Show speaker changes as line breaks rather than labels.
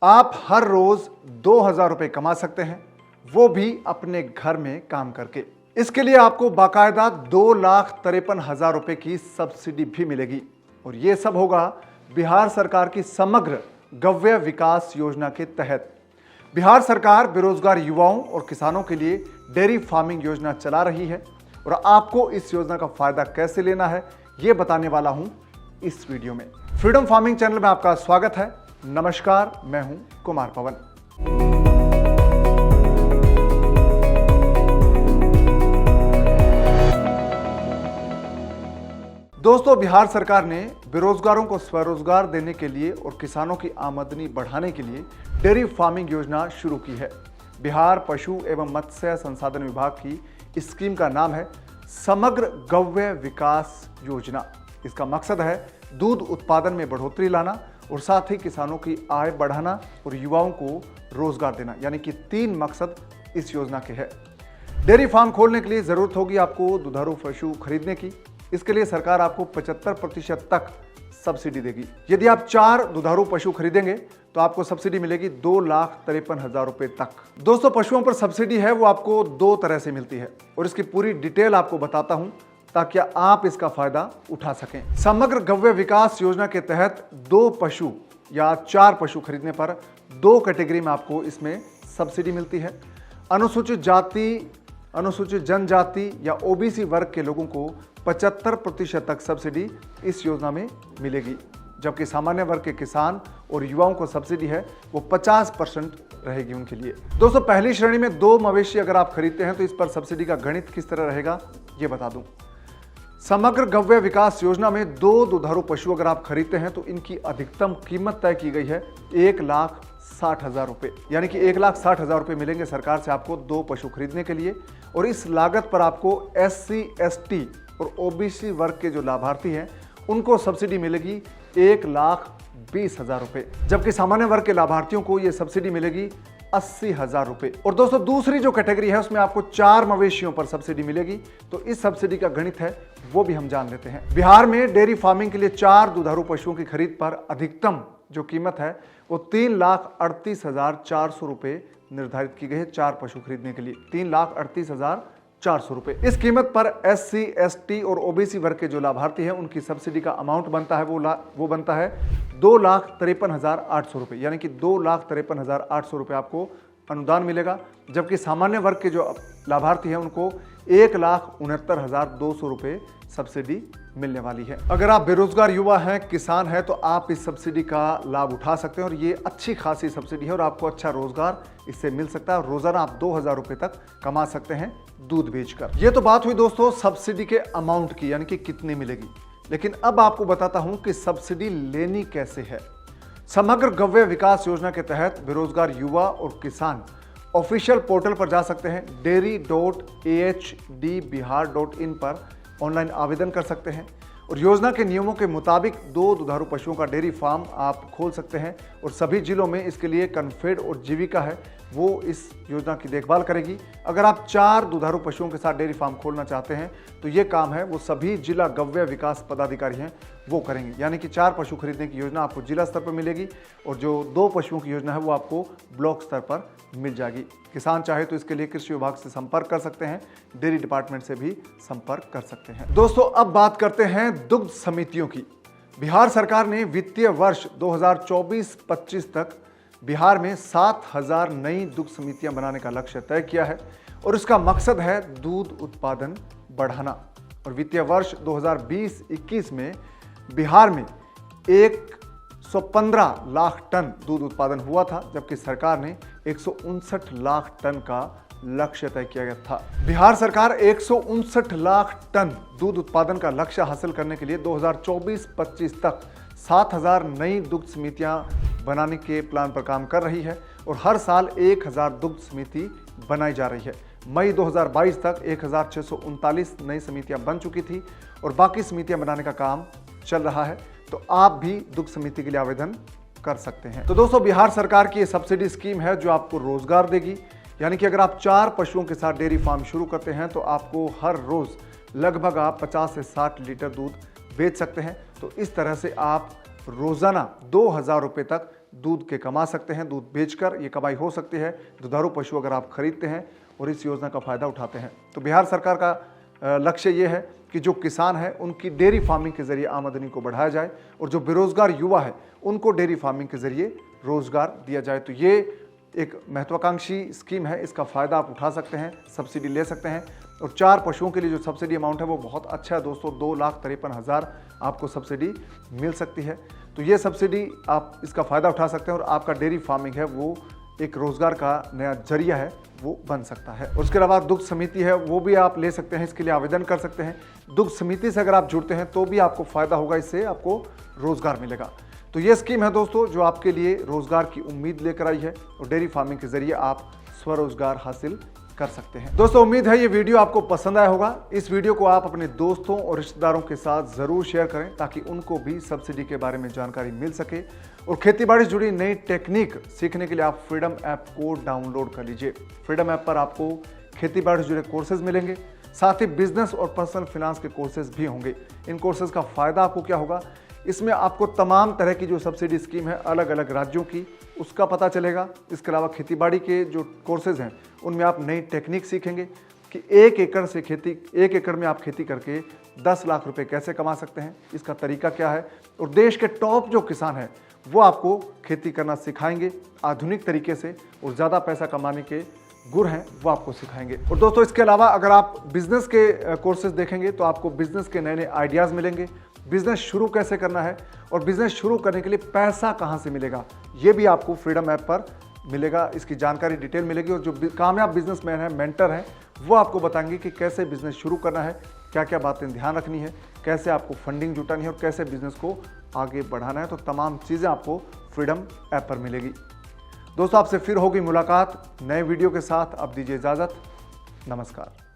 आप हर रोज 2,000 रुपए कमा सकते हैं, वो भी अपने घर में काम करके। इसके लिए आपको बाकायदा 2,53,000 रुपए की सब्सिडी भी मिलेगी और ये सब होगा बिहार सरकार की समग्र गव्य विकास योजना के तहत। बिहार सरकार बेरोजगार युवाओं और किसानों के लिए डेयरी फार्मिंग योजना चला रही है और आपको इस योजना का फायदा कैसे लेना है ये बताने वाला हूं इस वीडियो में। फ्रीडम फार्मिंग चैनल में आपका स्वागत है। नमस्कार, मैं हूं कुमार पवन। दोस्तों, बिहार सरकार ने बेरोजगारों को स्वरोजगार देने के लिए और किसानों की आमदनी बढ़ाने के लिए डेयरी फार्मिंग योजना शुरू की है। बिहार पशु एवं मत्स्य संसाधन विभाग की इस स्कीम का नाम है समग्र गव्य विकास योजना। इसका मकसद है दूध उत्पादन में बढ़ोतरी लाना और साथ ही किसानों की आय बढ़ाना और युवाओं को रोजगार देना, यानी कि 3 मकसद इस योजना के हैं। डेयरी फार्म खोलने के लिए जरूरत होगी आपको दुधारू पशु खरीदने की। इसके लिए सरकार आपको 75% तक सब्सिडी देगी। यदि आप 4 दुधारू पशु खरीदेंगे तो आपको सब्सिडी मिलेगी 2,53,000 रुपए तक। दोस्तों, पशुओं पर सब्सिडी है वो आपको 2 तरह से मिलती है और इसकी पूरी डिटेल आपको बताता हूं ताकि आप इसका फायदा उठा सकें। समग्र गव्य विकास योजना के तहत 2 पशु या 4 पशु खरीदने पर 2 कैटेगरी में आपको इसमें सब्सिडी मिलती है। अनुसूचित जाति, अनुसूचित जनजाति या ओबीसी वर्ग के लोगों को 75% तक सब्सिडी इस योजना में मिलेगी, जबकि सामान्य वर्ग के किसान और युवाओं को सब्सिडी है वो 50% रहेगी उनके लिए। दोस्तों, पहली श्रेणी में 2 मवेशी अगर आप खरीदते हैं तो इस पर सब्सिडी का गणित किस तरह रहेगा ये बता दूं। समग्र गव्य विकास योजना में 2 दुधारू पशु अगर आप खरीदते हैं तो इनकी अधिकतम कीमत तय की गई है 1,60,000 रुपए, यानी कि 1,60,000 रुपए मिलेंगे सरकार से आपको 2 पशु खरीदने के लिए। और इस लागत पर आपको SC, ST और OBC वर्ग के जो लाभार्थी हैं उनको सब्सिडी मिलेगी 1,20,000 रुपए, जबकि सामान्य वर्ग के लाभार्थियों को यह सब्सिडी मिलेगी 80,000 रुपए। और दोस्तों, दूसरी जो कैटेगरी है उसमें आपको 4 मवेशियों पर सब्सिडी मिलेगी। तो इस सब्सिडी का गणित है वो भी हम जान लेते हैं। बिहार में डेयरी फार्मिंग के लिए 4 दुधारू पशुओं की खरीद पर अधिकतम जो कीमत है वो 3,38,400 रुपए निर्धारित की गई है। 4 पशु खरीदने के लिए 3,38,400 रुपए। इस कीमत पर SC, ST और OBC वर्ग के जो लाभार्थी हैं उनकी सब्सिडी का अमाउंट बनता है वो बनता है 2,53,800 रुपए, यानी कि 2,53,800 रुपए आपको अनुदान मिलेगा, जबकि सामान्य वर्ग के जो लाभार्थी हैं उनको 1,69,200 रुपए सब्सिडी मिलने वाली है। अगर आप बेरोजगार युवा हैं, किसान हैं, तो आप इस सब्सिडी का लाभ उठा सकते हैं और ये अच्छी खासी सब्सिडी है और आपको अच्छा रोजगार इससे मिल सकता है। रोजाना आप 2,000 रुपए तक कमा सकते हैं दूध बेचकर। ये तो बात हुई दोस्तों सब्सिडी के अमाउंट की, यानी कि कितनी मिलेगी। लेकिन अब आपको बताता हूं कि सब्सिडी लेनी कैसे है। समग्र गव्य विकास योजना के तहत बेरोजगार युवा और किसान ऑफिशियल पोर्टल पर जा सकते हैं। dairy.ahdbihar.in पर ऑनलाइन आवेदन कर सकते हैं और योजना के नियमों के मुताबिक 2 दुधारू पशुओं का डेयरी फार्म आप खोल सकते हैं और सभी जिलों में इसके लिए कन्फेड और जीविका है वो इस योजना की देखभाल करेगी। अगर आप 4 दुधारू पशुओं के साथ डेयरी फार्म खोलना चाहते हैं तो ये काम है वो सभी जिला गव्य विकास पदाधिकारी हैं वो करेंगे, यानी कि 4 पशु खरीदने की योजना आपको जिला स्तर पर मिलेगी और जो 2 पशुओं की योजना है वो आपको ब्लॉक स्तर पर मिल जाएगी। किसान चाहे तो इसके लिए कृषि विभाग से संपर्क कर सकते हैं, डेयरी डिपार्टमेंट से भी संपर्क कर सकते हैं। दोस्तों, अब बात करते हैं दुग्ध समितियों की। बिहार सरकार ने वित्तीय वर्ष 2024-25 तक बिहार में 7,000 नई दुग्ध समितियां बनाने का लक्ष्य तय किया है और इसका मकसद है दूध उत्पादन बढ़ाना। और वित्तीय वर्ष 2020-21 में बिहार में 115 लाख टन दूध उत्पादन हुआ था, जबकि सरकार ने 159 लाख टन का लक्ष्य तय किया गया था। बिहार सरकार 159 लाख टन दूध उत्पादन का लक्ष्य हासिल करने के लिए 2024-25 तक 7,000 नई दुग्ध समितियां बनाने के प्लान पर काम कर रही है और हर साल 1,000 दुग्ध समिति बनाई जा रही है। मई 2022 तक 1,639 नई समितियां बन चुकी थी और बाकी समितियां बनाने का काम चल रहा है। तो आप भी दुग्ध समिति के लिए आवेदन कर सकते हैं। तो दोस्तों, बिहार सरकार की ये सब्सिडी स्कीम है जो आपको रोजगार देगी, यानी कि अगर आप 4 पशुओं के साथ डेयरी फार्म शुरू करते हैं तो आपको हर रोज लगभग आप 50 से 60 लीटर दूध बेच सकते हैं। तो इस तरह से आप रोजाना 2,000 रुपए तक दूध के कमा सकते हैं, दूध बेचकर ये कमाई हो सकती है। दुधारू पशु अगर आप खरीदते हैं और इस योजना का फ़ायदा उठाते हैं तो बिहार सरकार का लक्ष्य ये है कि जो किसान है उनकी डेयरी फार्मिंग के जरिए आमदनी को बढ़ाया जाए और जो बेरोजगार युवा है उनको डेयरी फार्मिंग के जरिए रोजगार दिया जाए। तो ये एक महत्वाकांक्षी स्कीम है, इसका फ़ायदा आप उठा सकते हैं, सब्सिडी ले सकते हैं। और 4 पशुओं के लिए जो सब्सिडी अमाउंट है वो बहुत अच्छा है दोस्तों, 2,53,000 आपको सब्सिडी मिल सकती है। तो ये सब्सिडी आप इसका फ़ायदा उठा सकते हैं और आपका डेयरी फार्मिंग है वो एक रोज़गार का नया जरिया है वो बन सकता है। उसके अलावा दुग्ध समिति है वो भी आप ले सकते हैं, इसके लिए आवेदन कर सकते हैं। दुग्ध समिति से अगर आप जुड़ते हैं तो भी आपको फ़ायदा होगा, इससे आपको रोज़गार मिलेगा। तो ये स्कीम है दोस्तों जो आपके लिए रोज़गार की उम्मीद लेकर आई है और डेयरी फार्मिंग के जरिए आप स्वरोजगार हासिल कर सकते हैं। दोस्तों उम्मीद है ये वीडियो आपको पसंद आया होगा। इस वीडियो को आप अपने दोस्तों और रिश्तेदारों के साथ ज़रूर शेयर करें ताकि उनको भी सब्सिडी के बारे में जानकारी मिल सके। और खेतीबाड़ी से जुड़ी नई टेक्निक सीखने के लिए आप फ्रीडम ऐप को डाउनलोड कर लीजिए। फ्रीडम ऐप पर आपको खेतीबाड़ी से जुड़े कोर्सेज मिलेंगे, साथ ही बिजनेस और पर्सनल फिनांस के कोर्सेज भी होंगे। इन कोर्सेज का फ़ायदा आपको क्या होगा, इसमें आपको तमाम तरह की जो सब्सिडी स्कीम है अलग अलग राज्यों की उसका पता चलेगा। इसके अलावा खेतीबाड़ी के जो कोर्सेज हैं उनमें आप नई टेक्निक सीखेंगे कि 1 एकड़ में आप खेती करके 10 लाख रुपए कैसे कमा सकते हैं, इसका तरीका क्या है। और देश के टॉप जो किसान हैं वो आपको खेती करना सिखाएंगे आधुनिक तरीके से और ज़्यादा पैसा कमाने के गुर हैं वो आपको सिखाएंगे। और दोस्तों इसके अलावा अगर आप बिजनेस के कोर्सेज देखेंगे तो आपको बिजनेस के नए नए आइडियाज़ मिलेंगे, बिजनेस शुरू कैसे करना है और बिजनेस शुरू करने के लिए पैसा कहां से मिलेगा ये भी आपको फ्रीडम ऐप पर मिलेगा। इसकी जानकारी डिटेल मिलेगी और जो कामयाब बिजनेसमैन है, मेंटर हैं, वो आपको बताएंगे कि कैसे बिजनेस शुरू करना है, क्या क्या बातें ध्यान रखनी है, कैसे आपको फंडिंग जुटानी है और कैसे बिजनेस को आगे बढ़ाना है। तो तमाम चीज़ें आपको फ्रीडम ऐप पर मिलेगी। दोस्तों आपसे फिर होगी मुलाकात नए वीडियो के साथ। अब दीजिए इजाज़त, नमस्कार।